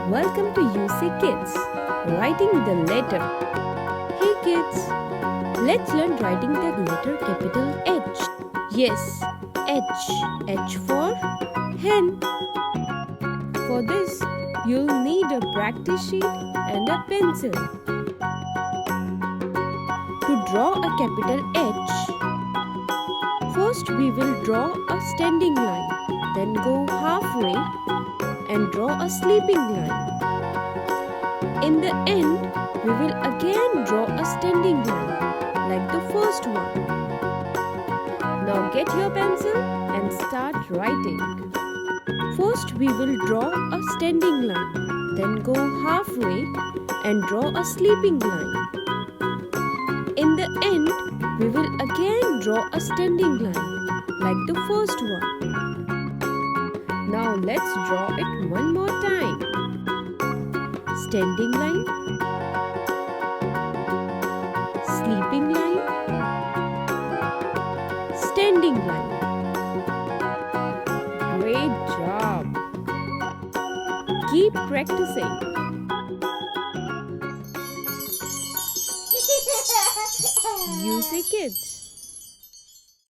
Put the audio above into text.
Welcome to UC Kids, writing the letter. Hey kids, let's learn writing the letter capital H. Yes, H. H for hen. For this, you'll need a practice sheet and a pencil. To draw a capital H, first we will draw a standing line, then go halfway and draw a sleeping line. In the end, we will again draw a standing line like the first one. Now get your pencil and start writing. First we will draw a standing line, then go halfway and draw a sleeping line. In the end, we will again draw a standing line like the first one. Now let's draw it one more time. Standing line, sleeping line, standing line. Great job! Keep practicing. UC Kids.